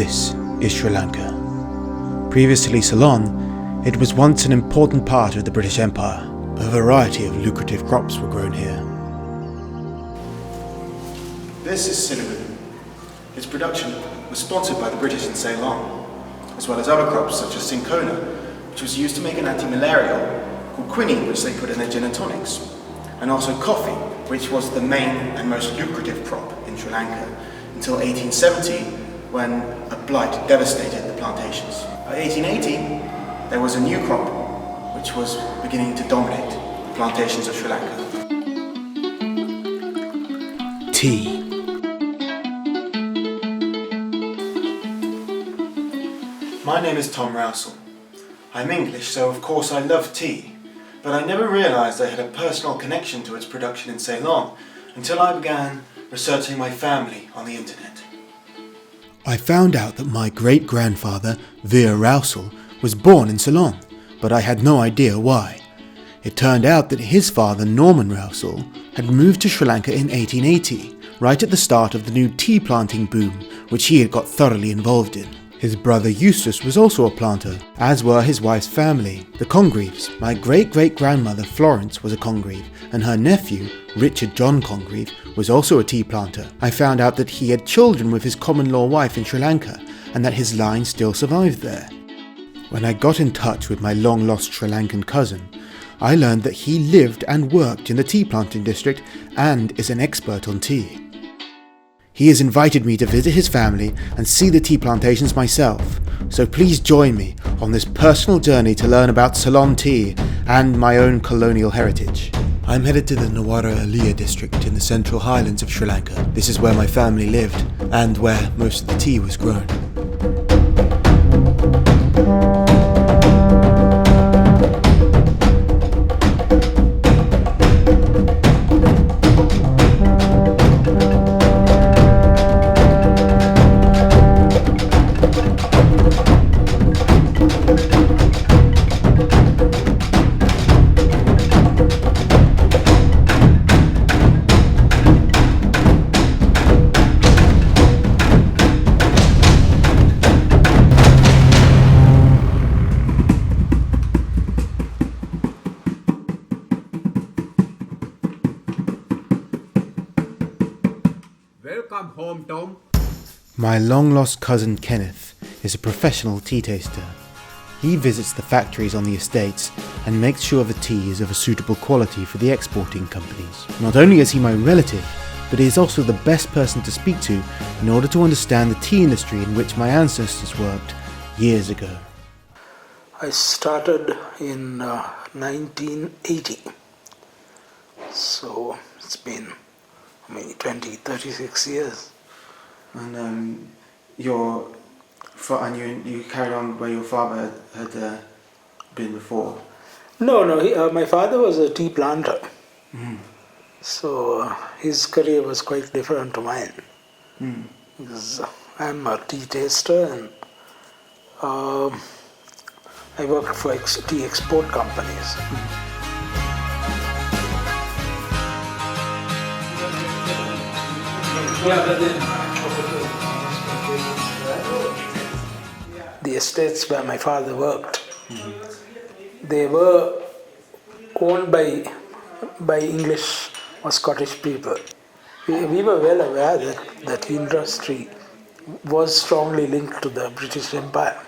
This is Sri Lanka. Previously Ceylon, it was once an important part of the British Empire. A variety of lucrative crops were grown here. This is cinnamon. Its production was sponsored by the British in Ceylon, as well as other crops such as cinchona, which was used to make an anti-malarial called quinine, which they put in their gin and tonics, and also coffee, which was the main and most lucrative crop in Sri Lanka, until 1870, when a blight devastated the plantations. By 1880, there was a new crop, which was beginning to dominate the plantations of Sri Lanka. Tea. My name is Tom Rousell. I'm English, so of course I love tea, but I never realised I had a personal connection to its production in Ceylon until I began researching my family on the internet. I found out that my great-grandfather, Veer Rousell, was born in Ceylon, but I had no idea why. It turned out that his father, Norman Rousell, had moved to Sri Lanka in 1880, right at the start of the new tea planting boom, which he had got thoroughly involved in. His brother Eustace was also a planter, as were his wife's family, the Congreves. My great-great-grandmother Florence was a Congreve, and her nephew, Richard John Congreve, was also a tea planter. I found out that he had children with his common-law wife in Sri Lanka, and that his line still survived there. When I got in touch with my long-lost Sri Lankan cousin, I learned that he lived and worked in the tea planting district and is an expert on tea. He has invited me to visit his family and see the tea plantations myself, so please join me on this personal journey to learn about Ceylon tea and my own colonial heritage. I'm headed to the Nawara Aliya district in the central highlands of Sri Lanka. This is where my family lived and where most of the tea was grown. Welcome home, Tom. My long-lost cousin Kenneth is a professional tea taster. He visits the factories on the estates and makes sure the tea is of a suitable quality for the exporting companies. Not only is he my relative, but he is also the best person to speak to in order to understand the tea industry in which my ancestors worked years ago. I started in 1980, so it's been 36 years. And you carried on where your father had been before? No, my father was a tea planter. Mm. So his career was quite different to mine. Mm. Because I'm a tea taster and I worked for tea export companies. The estates where my father worked, they were owned by English or Scottish people. We were well aware that industry was strongly linked to the British Empire.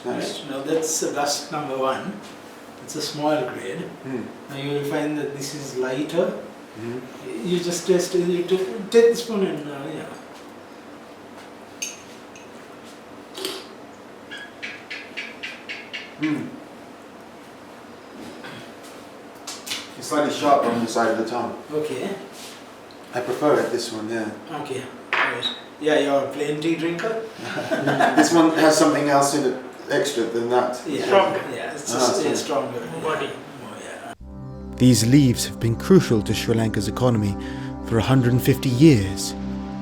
Nice. Now that's dust number 1. It's a small grade. Mm. Now you will find that this is lighter. Mm. You just taste it. You take the spoon and Mm. It's slightly sharp on the side of the tongue. Okay. I prefer it, this one, yeah. Okay. Right. Yeah, you're a plain tea drinker? This one has something else in it extra than that. Yeah. Stronger. Yeah, it's Stronger. stronger. Body. Yeah. These leaves have been crucial to Sri Lanka's economy for 150 years,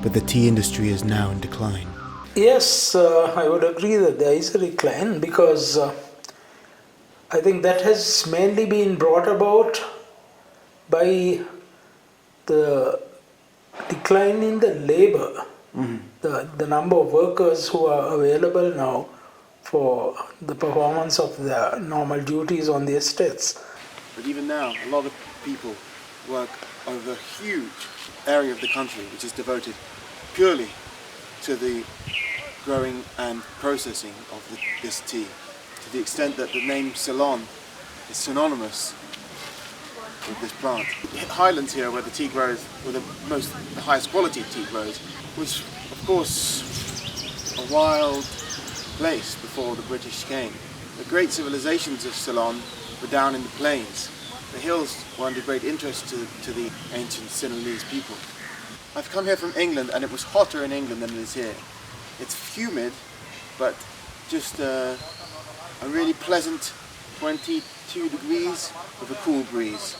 but the tea industry is now in decline. Yes, I would agree that there is a decline because I think that has mainly been brought about by the decline in the labor, the number of workers who are available now for the performance of the normal duties on the estates. But even now, a lot of people work over a huge area of the country which is devoted purely to the growing and processing of this tea, to the extent that the name Ceylon is synonymous with this plant. The highlands here where the tea grows, where the highest quality tea grows, was of course a wild place before the British came. The great civilizations of Ceylon were down in the plains. The hills were under great interest to the ancient Ceylonese people. I've come here from England and it was hotter in England than it is here. It's humid, but just a really pleasant 22 degrees with a cool breeze.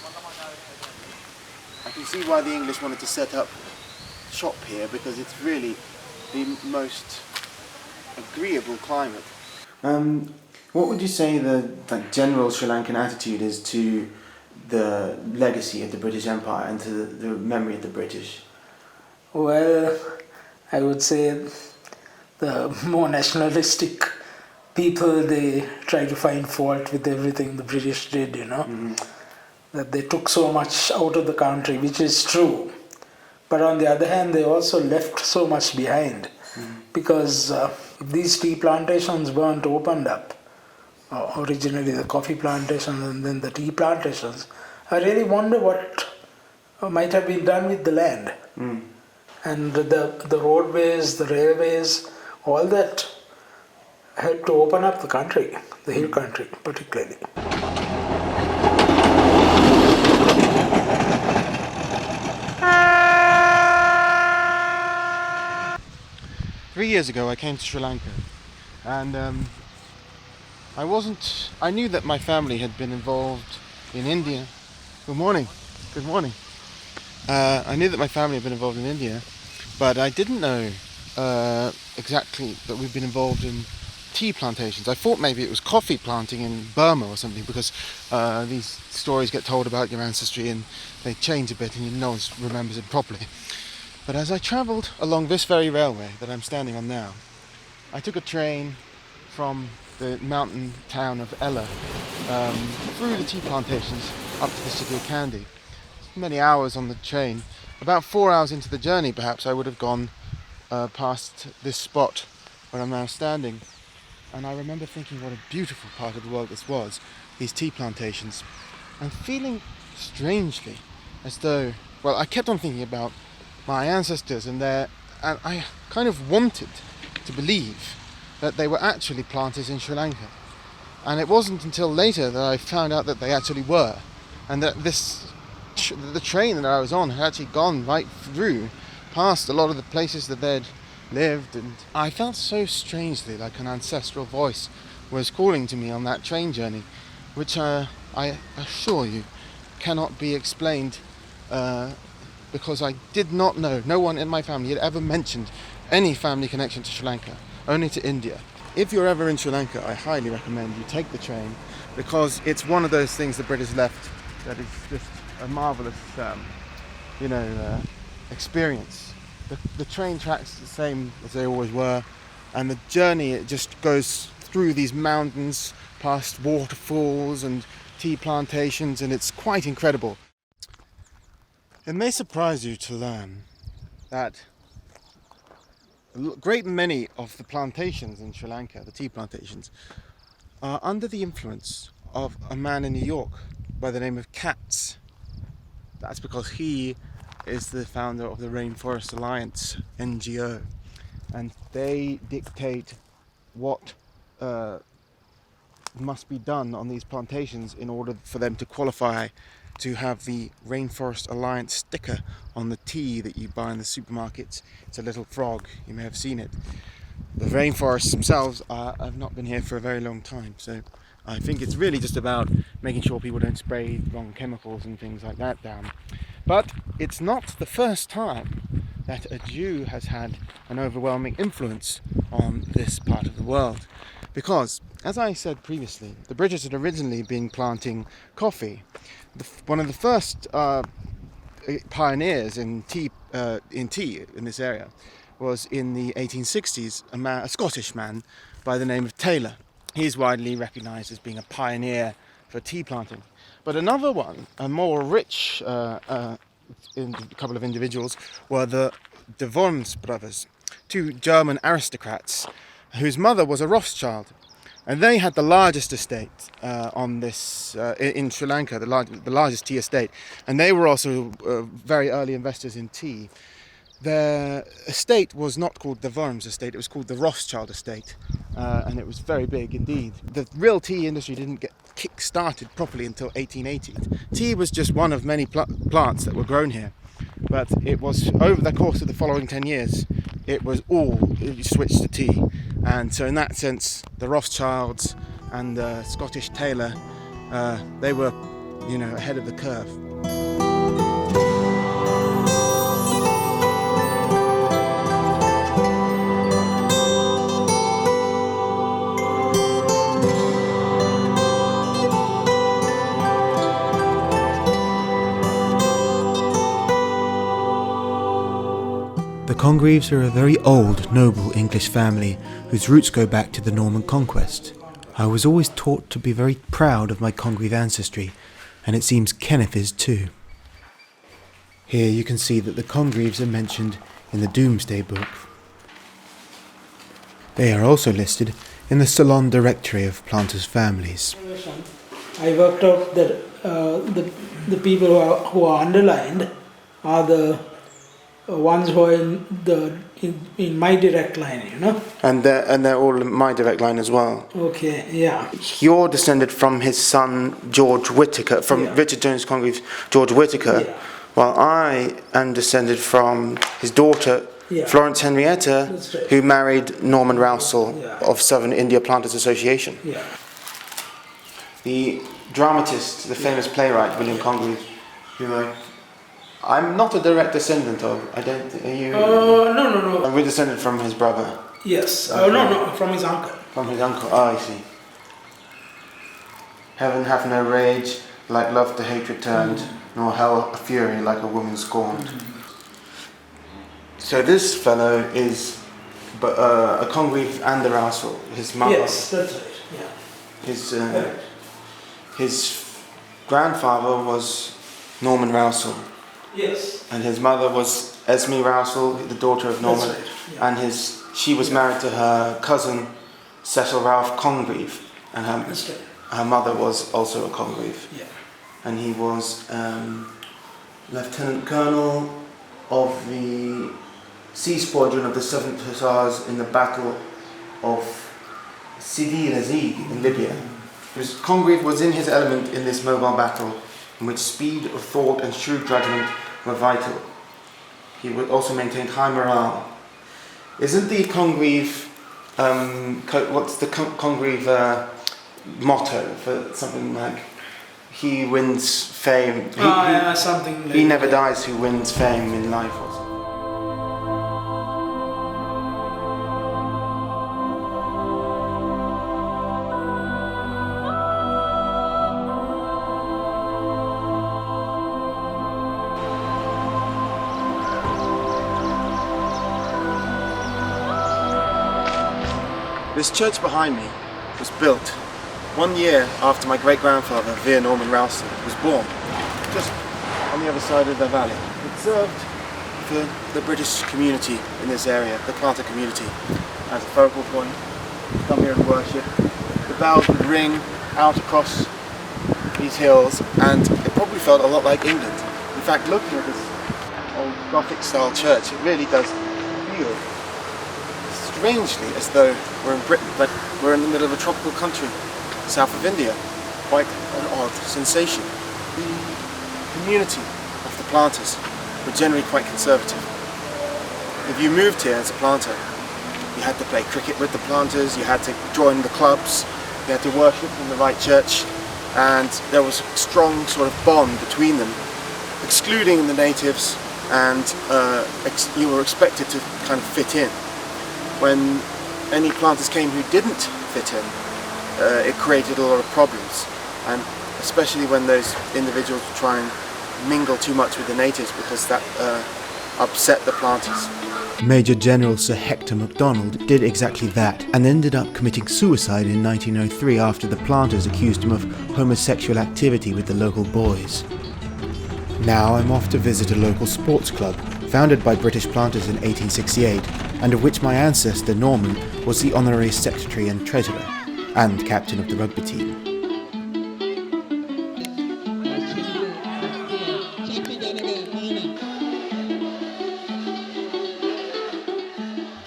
I can see why the English wanted to set up shop here, because it's really the most agreeable climate. What would you say the general Sri Lankan attitude is to the legacy of the British Empire and to the memory of the British? Well, I would say the more nationalistic people, they try to find fault with everything the British did, that they took so much out of the country, which is true. But on the other hand, they also left so much behind, because if these tea plantations weren't opened up, originally the coffee plantations and then the tea plantations, I really wonder what might have been done with the land. And the roadways, the railways, all that helped to open up the country, the hill country particularly. 3 years ago I came to Sri Lanka, and I knew that my family had been involved in India. Good morning. I knew that my family had been involved in India, but I didn't know exactly that we'd been involved in tea plantations. I thought maybe it was coffee planting in Burma or something, because these stories get told about your ancestry and they change a bit and no one remembers it properly. But as I travelled along this very railway that I'm standing on now, I took a train from the mountain town of Ella through the tea plantations up to the city of Kandy. Many hours on the train. About 4 hours into the journey perhaps I would have gone past this spot where I'm now standing, and I remember thinking what a beautiful part of the world this was, these tea plantations, and feeling strangely as though, well, I kept on thinking about my ancestors and I kind of wanted to believe that they were actually planters in Sri Lanka. And it wasn't until later that I found out that they actually were, and that the train that I was on had actually gone right through past a lot of the places that they'd lived, and I felt so strangely like an ancestral voice was calling to me on that train journey, which I assure you cannot be explained, because I did not know, no one in my family had ever mentioned any family connection to Sri Lanka, only to India. If you're ever in Sri Lanka, I highly recommend you take the train, because it's one of those things the British left that is just a marvellous experience. The train tracks are the same as they always were, and the journey, it just goes through these mountains, past waterfalls and tea plantations, and it's quite incredible. It may surprise you to learn that a great many of the plantations in Sri Lanka, the tea plantations, are under the influence of a man in New York by the name of Katz. That's because he is the founder of the Rainforest Alliance NGO, and they dictate what must be done on these plantations in order for them to qualify to have the Rainforest Alliance sticker on the tea that you buy in the supermarkets. It's a little frog, you may have seen it. The rainforests themselves have not been here for a very long time, so I think it's really just about making sure people don't spray wrong chemicals and things like that down. But it's not the first time that a Jew has had an overwhelming influence on this part of the world. Because, as I said previously, the British had originally been planting coffee. One of the first pioneers in tea in this area was in the 1860s a Scottish man by the name of Taylor. He is widely recognised as being a pioneer for tea planting. But another one, a more rich couple of individuals, were the de Worms brothers, two German aristocrats whose mother was a Rothschild. And they had the largest estate on this in Sri Lanka, the largest tea estate. And they were also very early investors in tea. Their estate was not called the Worms estate, it was called the Rothschild estate. And it was very big indeed. The real tea industry didn't get kick-started properly until 1880. Tea was just one of many plants that were grown here. But it was over the course of the following 10 years, it switched to tea. And so in that sense, the Rothschilds and the Scottish Taylor, they were, ahead of the curve. The Congreves are a very old, noble English family whose roots go back to the Norman conquest. I was always taught to be very proud of my Congreve ancestry, and it seems Kenneth is too. Here you can see that the Congreves are mentioned in the Domesday Book. They are also listed in the Ceylon directory of planters' families. I worked out that the people who are underlined are the ones who are in my direct line, And they're all in my direct line as well. Okay, yeah. You're descended from his son George Whittaker, from Richard Jones Congreve's George Whittaker, while I am descended from his daughter Florence Henrietta, who married Norman Rousel of Southern India Planters Association. Yeah. The dramatist, the famous playwright William Congreve, who I'm not a direct descendant of. Are you? No. We're descended from his brother. Yes. No, from his uncle. From his uncle. Oh, I see. Heaven hath no rage, like love to hatred turned, nor hell a fury like a woman scorned. So this fellow is a Congreve and a Rousel, his mother. Yes, that's right. Yeah. His grandfather was Norman Rousel. Yes. And his mother was Esme Rousel, the daughter of Norman. That's right. Yeah. And she was married to her cousin Cecil Ralph Congreve, and her mother was also a Congreve. Yeah. And he was Lieutenant Colonel of the Sea Squadron of the 7th Hussars in the Battle of Sidi Rezig in Libya. Congreve was in his element in this mobile battle, in which speed of thought and shrewd judgment were vital. He would also maintain high morale. Isn't the Congreve, what's the Congreve motto for something like, he wins fame, something like he never dies who wins fame in life or something? This church behind me was built 1 year after my great-grandfather, Veer Norman Rousel, was born, just on the other side of the valley. It served for the British community in this area, the planter community, as a focal point. Come here and worship. The bells would ring out across these hills, and it probably felt a lot like England. In fact, looking at this old Gothic-style church, it really does feel strangely as though we're in Britain, but we're in the middle of a tropical country, south of India. Quite an odd sensation. The community of the planters were generally quite conservative. If you moved here as a planter, you had to play cricket with the planters, you had to join the clubs, you had to worship in the right church, and there was a strong sort of bond between them, excluding the natives, and you were expected to kind of fit in. When any planters came who didn't fit in, it created a lot of problems, and especially when those individuals try and mingle too much with the natives, because that upset the planters. Major General Sir Hector MacDonald did exactly that and ended up committing suicide in 1903 after the planters accused him of homosexual activity with the local boys. Now I'm off to visit a local sports club founded by British planters in 1868, and of which my ancestor Norman was the honorary secretary and treasurer, and captain of the rugby team.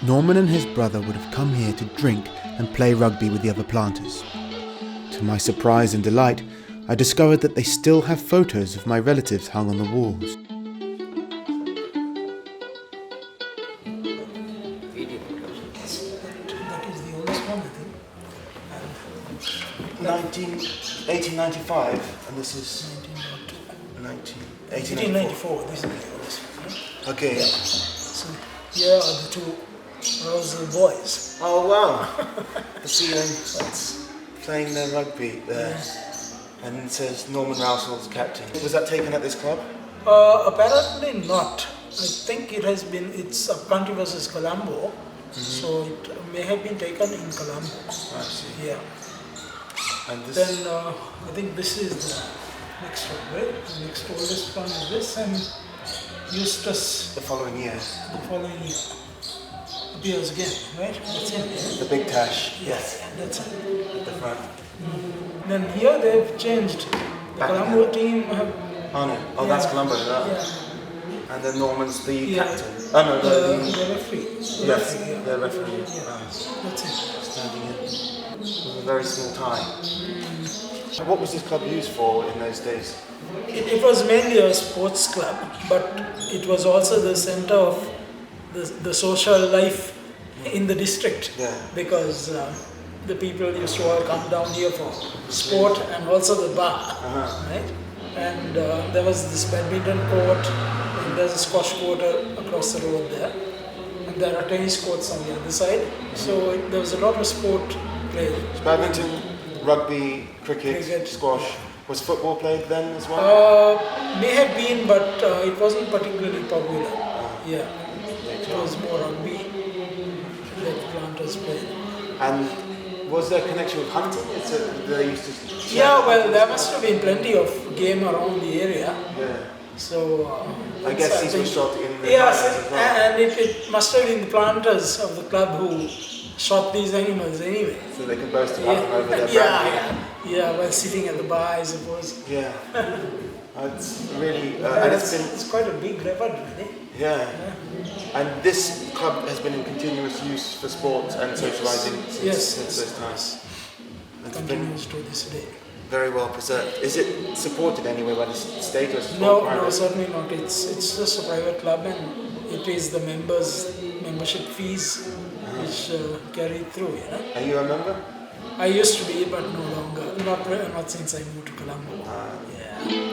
Norman and his brother would have come here to drink and play rugby with the other planters. To my surprise and delight, I discovered that they still have photos of my relatives hung on the walls. 1895, and this is 1894. This is the oldest one. Okay. Yeah. So here are the two rows of boys. Oh wow! The Ceylon playing their rugby there, and it says Norman Rousell's captain. Was that taken at this club? Apparently not. I think it's up-country versus Colombo, so it may have been taken in Colombo. I see. Yeah. And this... Then I think this is the next one, right? The next oldest one is this, and Eustace the following year appears again, right? That's it. The big tash. Yes, that's it. At the front. Then here they've changed. The Colombo team have... Oh no, that's Colombo. Yeah. And then Norman's the captain. Oh no, the referee. Yes, the referee. Yeah. That's it. Standing in with a very small tie. What was this club used for in those days? It was mainly a sports club, but it was also the center of the social life in the district, because the people used to all come down here for sport and also the bar, right? And there was this badminton court, and there's a squash court across the road there, and there are tennis courts on the other side. So there was a lot of sport played. Badminton, rugby, cricket, squash. Was football played then as well? May have been, but it wasn't particularly popular. Yeah, it was more rugby that planters played. And was there a connection with hunting? They used to... Yeah, well, there must have been plenty of game around the area. Yeah. So I guess these were shot in the yes, as well. And it must have been the planters of the club who shot these animals anyway. So they could boast about them over their Yeah, while sitting at the bar, I suppose. Yeah. It's really... it's quite a big record, really. Yeah. And this club has been in continuous use for sports and socialising since those times. It's continues to this day. Very well preserved. Is it supported anyway by the state or No, certainly not. It's just a private club, and it is the membership fees which carry through. Are you a member? I used to be, but no longer. Not since I moved to Colombo.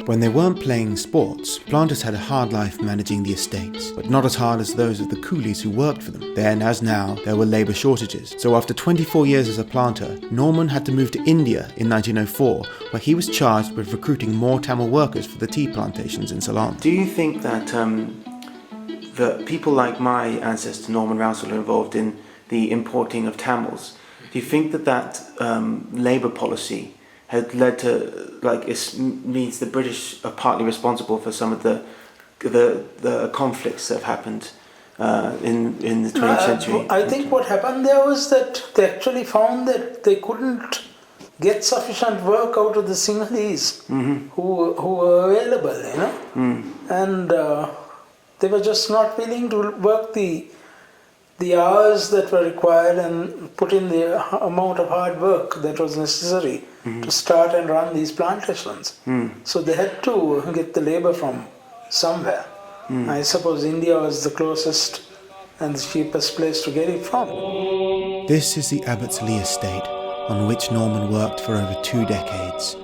When they weren't playing sports, planters had a hard life managing the estates, but not as hard as those of the coolies who worked for them. Then, as now, there were labour shortages. So after 24 years as a planter, Norman had to move to India in 1904, where he was charged with recruiting more Tamil workers for the tea plantations in Ceylon. Do you think that that people like my ancestor Norman Rousell are involved in the importing of Tamils? Do you think that labour policy had led to, it means the British are partly responsible for some of the conflicts that have happened in the 20th century? I think what happened there was that they actually found that they couldn't get sufficient work out of the Sinhalese who were available, and they were just not willing to work the hours that were required and put in the amount of hard work that was necessary to start and run these plantations. So they had to get the labor from somewhere. I suppose India was the closest and the cheapest place to get it from. This is the Abbots Lee estate, on which Norman worked for over 2 decades.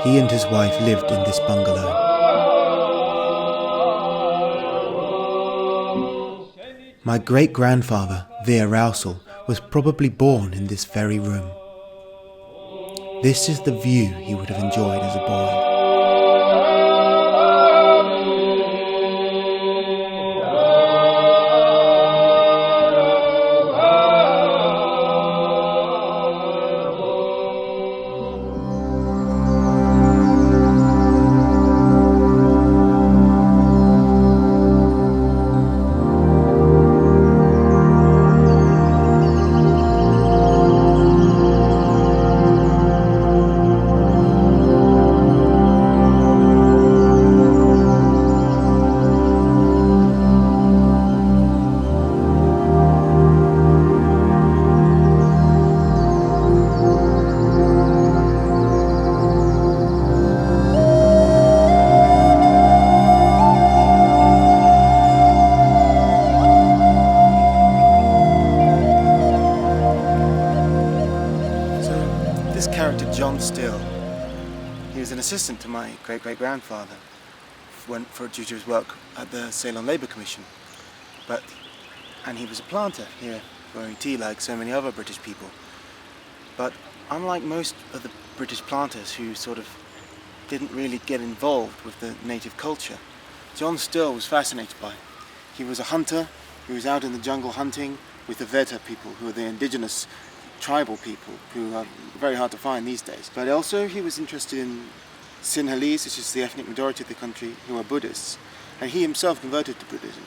He and his wife lived in this bungalow. My great-grandfather Via Rousel was probably born in this very room. This is the view he would have enjoyed as a boy. This character, John Still, he was an assistant to my great-great-grandfather due to his work at the Ceylon Labour Commission. And he was a planter here, growing tea like so many other British people. But unlike most of the British planters who sort of didn't really get involved with the native culture, John Still was fascinated by it. He was a hunter, he was out in the jungle hunting with the Veta people, who are the indigenous tribal people who are very hard to find these days. But also he was interested in Sinhalese, which is the ethnic majority of the country, who are Buddhists, and he himself converted to Buddhism.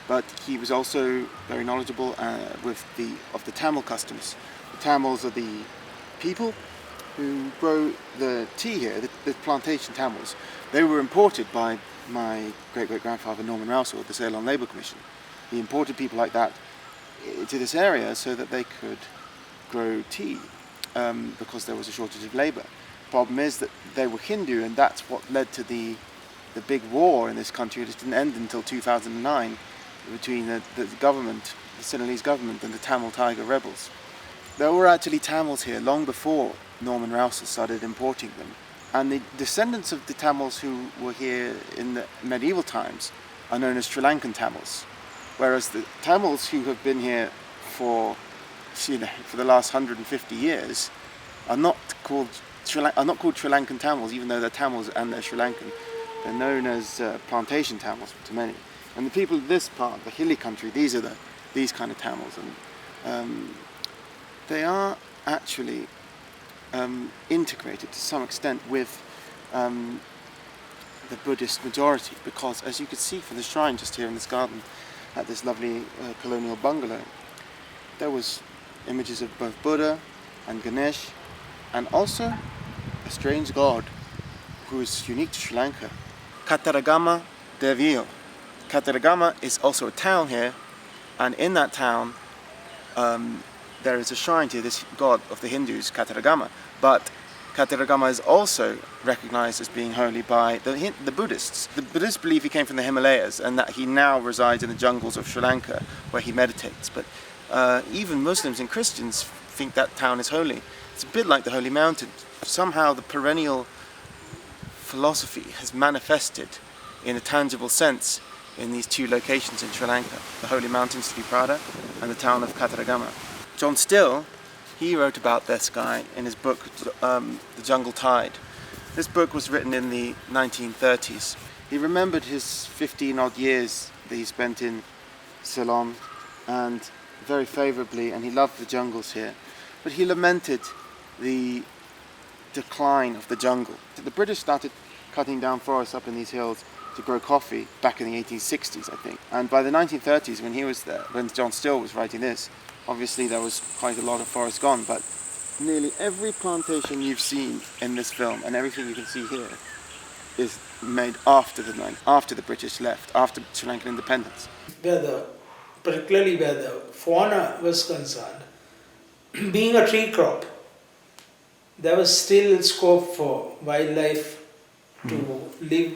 But he was also very knowledgeable of the Tamil customs. The Tamils are the people who grow the tea here, the plantation Tamils. They were imported by my great-great-grandfather Norman Rousel of the Ceylon Labour Commission. He imported people like that to this area so that they could grow tea because there was a shortage of labour. Problem is that they were Hindu, and that's what led to the big war in this country. It didn't end until 2009 between the government, the Sinhalese government, and the Tamil Tiger rebels. There were actually Tamils here long before Norman Rousel started importing them, and the descendants of the Tamils who were here in the medieval times are known as Sri Lankan Tamils, whereas the Tamils who have been here for the last 150 years are not called Sri Lankan Tamils, even though they're Tamils and they're Sri Lankan. They're known as plantation Tamils to many. And the people of this part, the hilly country, these are these kind of Tamils, and they are actually integrated to some extent with the Buddhist majority, because as you can see from the shrine just here in this garden at this lovely colonial bungalow, there was images of both Buddha and Ganesh, and also a strange god who is unique to Sri Lanka, Kataragama Devil. Kataragama is also a town here, and in that town there is a shrine to this god of the Hindus, Kataragama. But Kataragama is also recognized as being holy by the Buddhists. The Buddhists believe he came from the Himalayas and that he now resides in the jungles of Sri Lanka where he meditates. But even Muslims and Christians think that town is holy. It's a bit like the Holy Mountain. Somehow the perennial philosophy has manifested in a tangible sense in these two locations in Sri Lanka, the Holy Mountain, Sri Prada, and the town of Kataragama. John Still, he wrote about this guy in his book, The Jungle Tide. This book was written in the 1930s. He remembered his 15-odd years that he spent in Ceylon, and very favourably, and he loved the jungles here. But he lamented the decline of the jungle. The British started cutting down forests up in these hills to grow coffee back in the 1860s, I think. And by the 1930s, when he was there, when John Still was writing this, obviously there was quite a lot of forest gone, but nearly every plantation you've seen in this film and everything you can see here is made after the British left, after Sri Lankan independence. Particularly where the fauna was concerned, being a tree crop, there was still scope for wildlife to live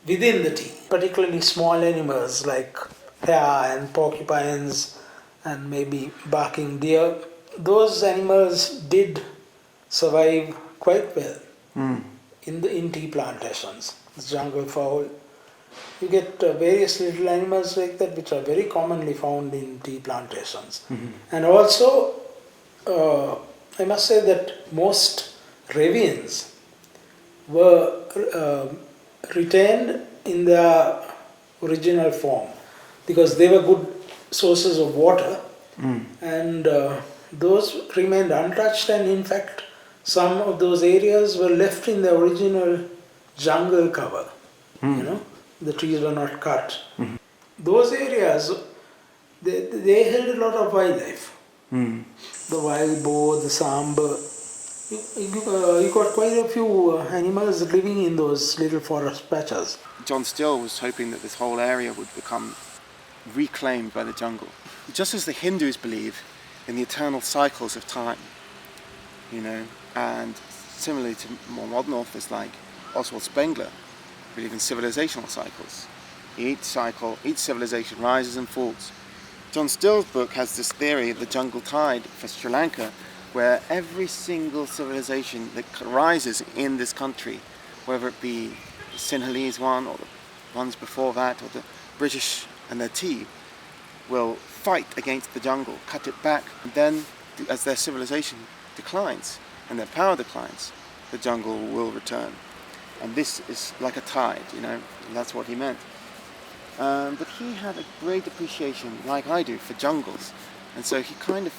within the tea. Particularly small animals like hare and porcupines and maybe barking deer. Those animals did survive quite well in tea plantations. Jungle fowl You get various little animals like that, which are very commonly found in tea plantations. And also, I must say that most ravines were retained in their original form because they were good sources of water, and those remained untouched, and in fact some of those areas were left in the original jungle cover. You know, the trees were not cut. Those areas, they held a lot of wildlife. The wild boar, the sambar. You got quite a few animals living in those little forest patches. John Still was hoping that this whole area would become reclaimed by the jungle. Just as the Hindus believe in the eternal cycles of time, you know, and similarly to more modern authors like Oswald Spengler, believe in civilizational cycles. Each cycle, each civilization rises and falls. John Still's book has this theory of the jungle tide for Sri Lanka, where every single civilization that rises in this country, whether it be the Sinhalese one or the ones before that, or the British and their tea, will fight against the jungle, cut it back, and then as their civilization declines and their power declines, the jungle will return. And this is like a tide, you know, and that's what he meant. But he had a great appreciation, like I do, for jungles. And so he kind of,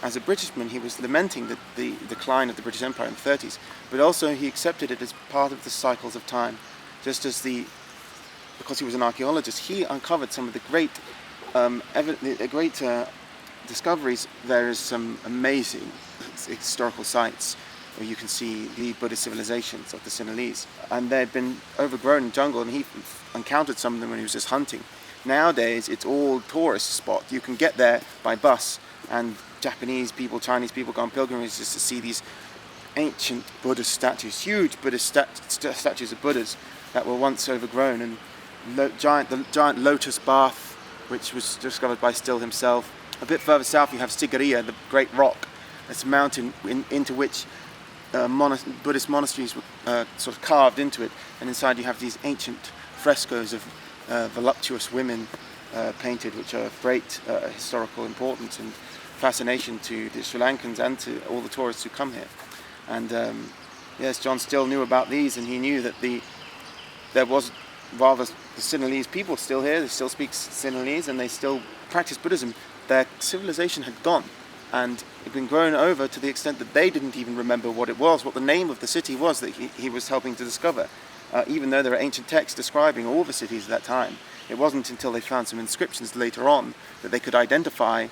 as a Britishman, he was lamenting the decline of the British Empire in the 30s, but also he accepted it as part of the cycles of time. Just as because he was an archaeologist, he uncovered some of the great discoveries. There is some amazing historical sites where you can see the Buddhist civilizations of the Sinhalese, and they'd been overgrown in jungle, and he encountered some of them when he was just hunting. Nowadays it's all tourist spot. You can get there by bus, and Japanese people, Chinese people go on pilgrimages to see these ancient Buddhist statues, huge Buddhist statues of Buddhas that were once overgrown, and the giant lotus bath, which was discovered by Still himself. A bit further south you have Sigiriya, the great rock. It's a mountain into which Buddhist monasteries were sort of carved into it, and inside you have these ancient frescoes of voluptuous women painted, which are of great historical importance and fascination to the Sri Lankans and to all the tourists who come here. And yes, John Still knew about these, and he knew that there was rather the Sinhalese people still here. They still speak Sinhalese and they still practice Buddhism. Their civilization had gone, and it had been grown over to the extent that they didn't even remember what it was, what the name of the city was that he was helping to discover. Even though there are ancient texts describing all the cities at that time, it wasn't until they found some inscriptions later on that they could identify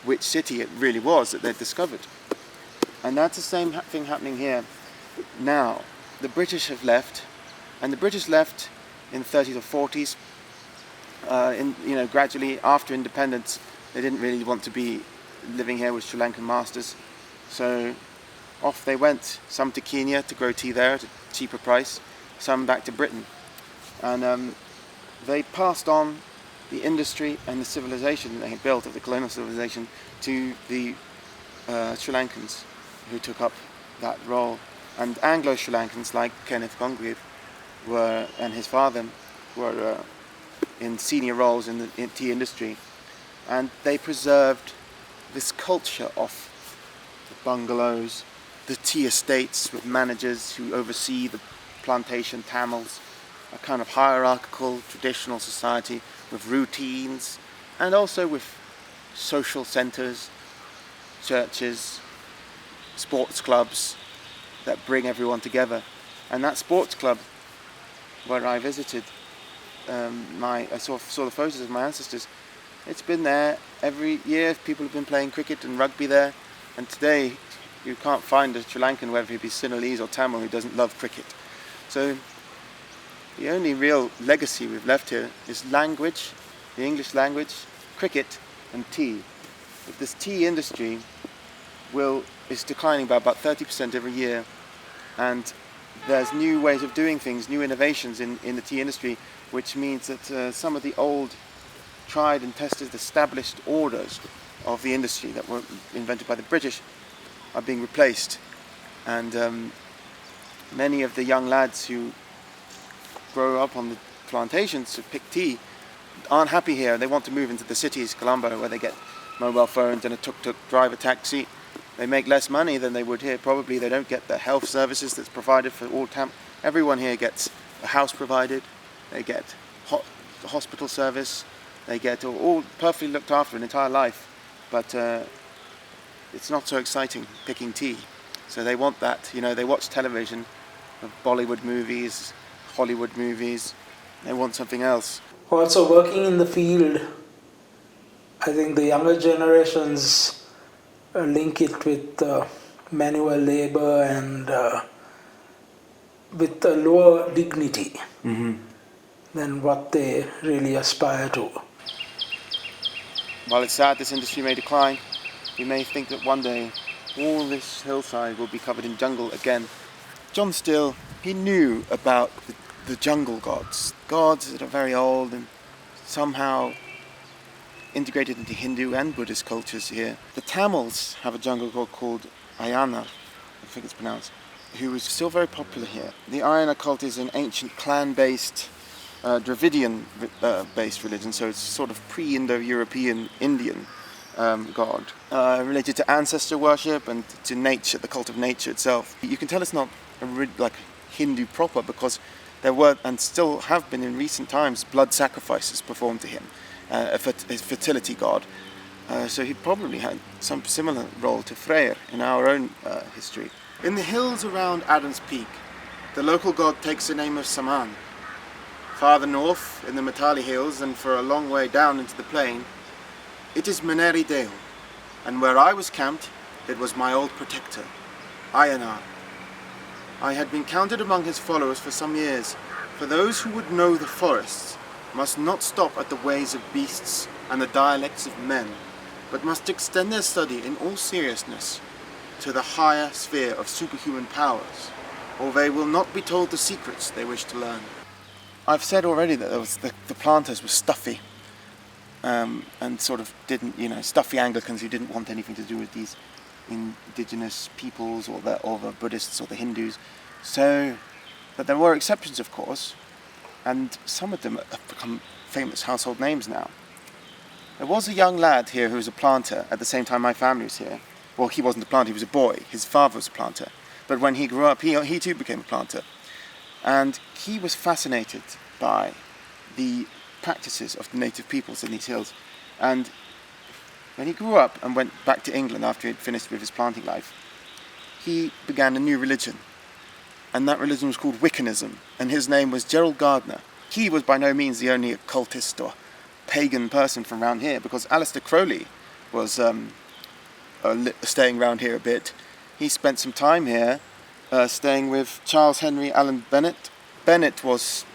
which city it really was that they'd discovered. And that's the same thing happening here now. The British have left, and the British left in the 30s or 40s. Gradually after independence, they didn't really want to be living here with Sri Lankan masters, so off they went. Some to Kenya to grow tea there at a cheaper price, some back to Britain, and they passed on the industry and the civilization that they had built of the colonial civilization to the Sri Lankans, who took up that role. And Anglo-Sri Lankans like Kenneth Congreve and his father were in senior roles in the tea industry, and they preserved this culture of the bungalows, the tea estates with managers who oversee the plantation Tamils, a kind of hierarchical traditional society with routines, and also with social centres, churches, sports clubs that bring everyone together. And that sports club where I visited, I saw the photos of my ancestors. It's been there every year. People have been playing cricket and rugby there, and today you can't find a Sri Lankan, whether he be Sinhalese or Tamil, who doesn't love cricket. So the only real legacy we've left here is language, the English language, cricket and tea. But this tea industry is declining by about 30% every year, and there's new ways of doing things, new innovations in the tea industry, which means that some of the old tried and tested established orders of the industry that were invented by the British are being replaced, and many of the young lads who grow up on the plantations to pick tea aren't happy here. They want to move into the cities, Colombo, where they get mobile phones and a tuk-tuk, drive a taxi. They make less money than they would here. Probably they don't get the health services that's provided for all everyone here gets a house provided. They get hospital service. They get all perfectly looked after an entire life. But it's not so exciting picking tea. So they want that. You know, they watch television, of Bollywood movies, Hollywood movies. They want something else. Also, working in the field, I think the younger generations link it with manual labor and with a lower dignity than what they really aspire to. While it's sad this industry may decline, we may think that one day all this hillside will be covered in jungle again. John Still, he knew about the jungle gods that are very old and somehow integrated into Hindu and Buddhist cultures here. The Tamils have a jungle god called Ayana, I think it's pronounced, who is still very popular here. The Ayana cult is an ancient clan-based, Dravidian-based religion, so it's sort of pre-Indo-European Indian god, related to ancestor worship and to nature, the cult of nature itself. You can tell it's not like Hindu proper because there were, and still have been in recent times, blood sacrifices performed to him, his fertility god. So he probably had some similar role to Freyr in our own history. In the hills around Adam's Peak, the local god takes the name of Saman. Farther north, in the Matali Hills, and for a long way down into the plain, it is Maneri Dale, and where I was camped, it was my old protector, Ayanar. I had been counted among his followers for some years, for those who would know the forests must not stop at the ways of beasts and the dialects of men, but must extend their study in all seriousness to the higher sphere of superhuman powers, or they will not be told the secrets they wish to learn. I've said already that the planters were stuffy, and sort of didn't, stuffy Anglicans who didn't want anything to do with these indigenous peoples or the Buddhists or the Hindus. So, but there were exceptions, of course, and some of them have become famous household names now. There was a young lad here who was a planter at the same time my family was here. Well, he wasn't a planter, he was a boy. His father was a planter. But when he grew up, he too became a planter. And he was fascinated by the practices of the native peoples in these hills. And when he grew up and went back to England after he had finished with his planting life, he began a new religion. And that religion was called Wiccanism. And his name was Gerald Gardner. He was by no means the only occultist or pagan person from around here, because Aleister Crowley was staying around here a bit. He spent some time here staying with Charles Henry Allen Bennett. Bennett was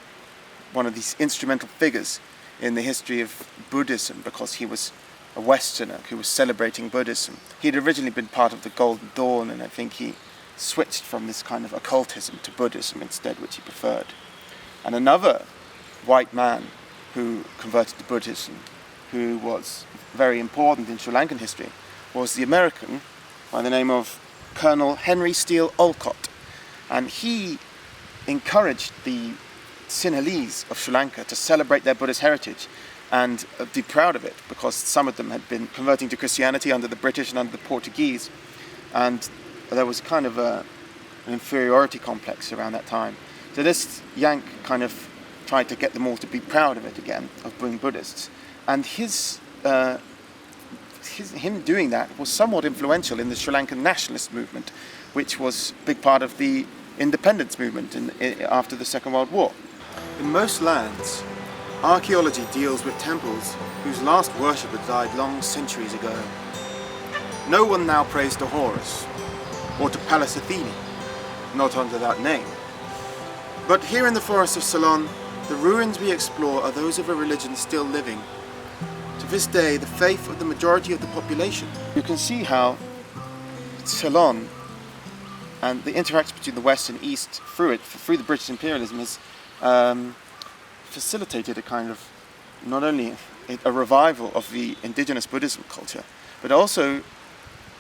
one of these instrumental figures in the history of Buddhism because he was a Westerner who was celebrating Buddhism. He'd originally been part of the Golden Dawn, and I think he switched from this kind of occultism to Buddhism instead, which he preferred. And another white man who converted to Buddhism, who was very important in Sri Lankan history, was the American by the name of Colonel Henry Steele Olcott. And he encouraged the Sinhalese of Sri Lanka to celebrate their Buddhist heritage and be proud of it, because some of them had been converting to Christianity under the British and under the Portuguese, and there was kind of an inferiority complex around that time. So this Yank kind of tried to get them all to be proud of it again, of being Buddhists. And him doing that was somewhat influential in the Sri Lankan nationalist movement, which was a big part of the independence movement after the Second World War. In most lands, archaeology deals with temples whose last worshipper died long centuries ago. No one now prays to Horus or to Pallas Athene, not under that name. But here in the forest of Ceylon, the ruins we explore are those of a religion still living. To this day, the faith of the majority of the population. You can see how Ceylon and the interaction between the West and East through the British imperialism has facilitated a kind of, not only a revival of the indigenous Buddhism culture, but also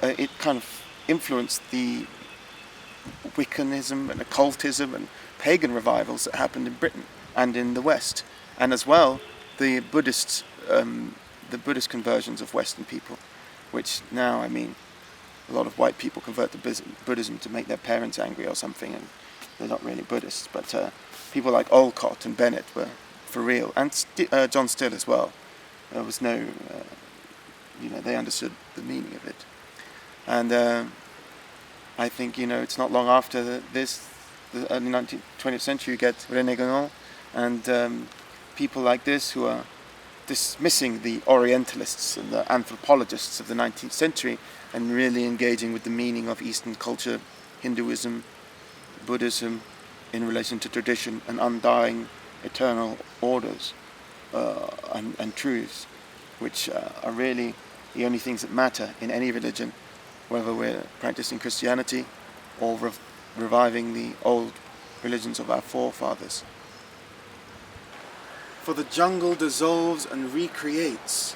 it kind of influenced the Wiccanism and occultism and pagan revivals that happened in Britain. and in the West, and as well the Buddhist conversions of Western people, which now, I mean, a lot of white people convert to Buddhism to make their parents angry or something, and they're not really Buddhists, but people like Olcott and Bennett were for real, and John Still as well. There was no, they understood the meaning of it. And I think, it's not long after the early 20th century, you get René Guénon and people like this who are dismissing the Orientalists and the anthropologists of the 19th century and really engaging with the meaning of Eastern culture, Hinduism, Buddhism, in relation to tradition and undying eternal orders and truths, which are really the only things that matter in any religion, whether we're practicing Christianity or reviving the old religions of our forefathers. For the jungle dissolves and recreates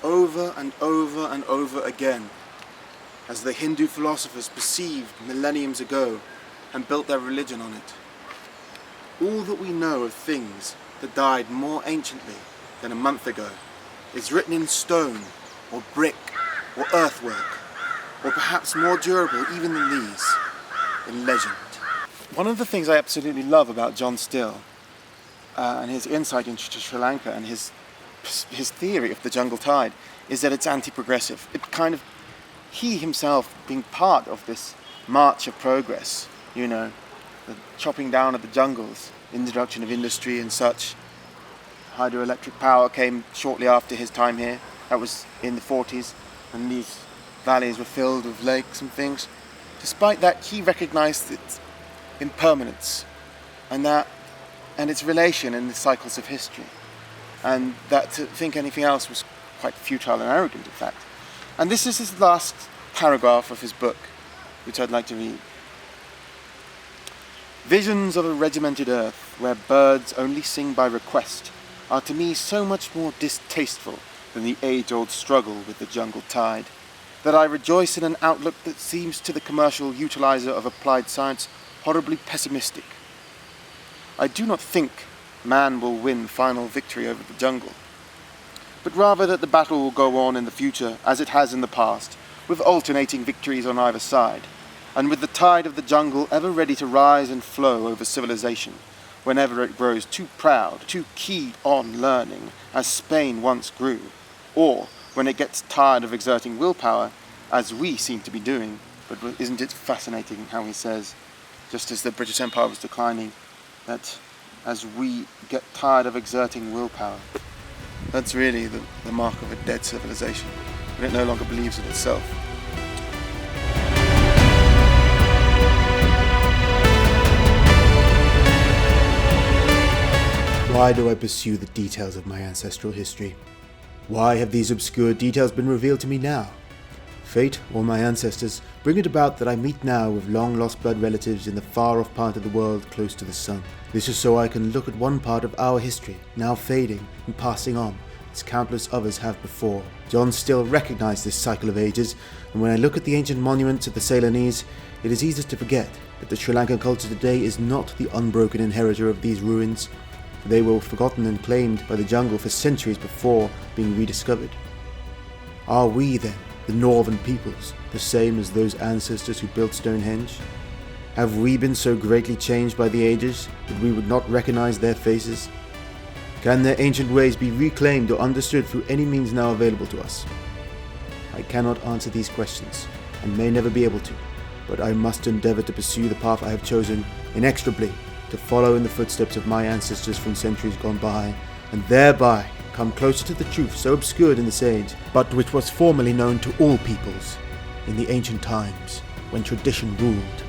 over and over and over again, as the Hindu philosophers perceived millenniums ago and built their religion on it. All that we know of things that died more anciently than a month ago is written in stone or brick or earthwork, or perhaps more durable even than these, in legend. One of the things I absolutely love about John Still and his insight into Sri Lanka and his theory of the jungle tide is that it's anti-progressive. He himself being part of this march of progress, the chopping down of the jungles, introduction of industry and such. Hydroelectric power came shortly after his time here. That was in the 40s, and these valleys were filled with lakes and things. Despite that, he recognized its impermanence and its relation in the cycles of history, and that to think anything else was quite futile and arrogant, in fact. And this is his last paragraph of his book, which I'd like to read. Visions of a regimented earth, where birds only sing by request, are to me so much more distasteful than the age-old struggle with the jungle tide, that I rejoice in an outlook that seems to the commercial utilizer of applied science horribly pessimistic. I do not think man will win final victory over the jungle, but rather that the battle will go on in the future as it has in the past, with alternating victories on either side, and with the tide of the jungle ever ready to rise and flow over civilization, whenever it grows too proud, too keen on learning, as Spain once grew, or when it gets tired of exerting willpower, as we seem to be doing. But isn't it fascinating how he says, just as the British Empire was declining, that as we get tired of exerting willpower, that's really the mark of a dead civilization, when it no longer believes in itself. Why do I pursue the details of my ancestral history? Why have these obscure details been revealed to me now? Fate, or my ancestors, bring it about that I meet now with long-lost blood relatives in the far-off part of the world close to the sun. This is so I can look at one part of our history, now fading and passing on, as countless others have before. John Still recognized this cycle of ages, and when I look at the ancient monuments of the Ceylonese, it is easy to forget that the Sri Lankan culture today is not the unbroken inheritor of these ruins. They were forgotten and claimed by the jungle for centuries before being rediscovered. Are we, then, the northern peoples, the same as those ancestors who built Stonehenge? Have we been so greatly changed by the ages that we would not recognize their faces? Can their ancient ways be reclaimed or understood through any means now available to us? I cannot answer these questions, and may never be able to, but I must endeavor to pursue the path I have chosen inexorably, to follow in the footsteps of my ancestors from centuries gone by, and thereby come closer to the truth so obscured in this age, but which was formerly known to all peoples in the ancient times when tradition ruled.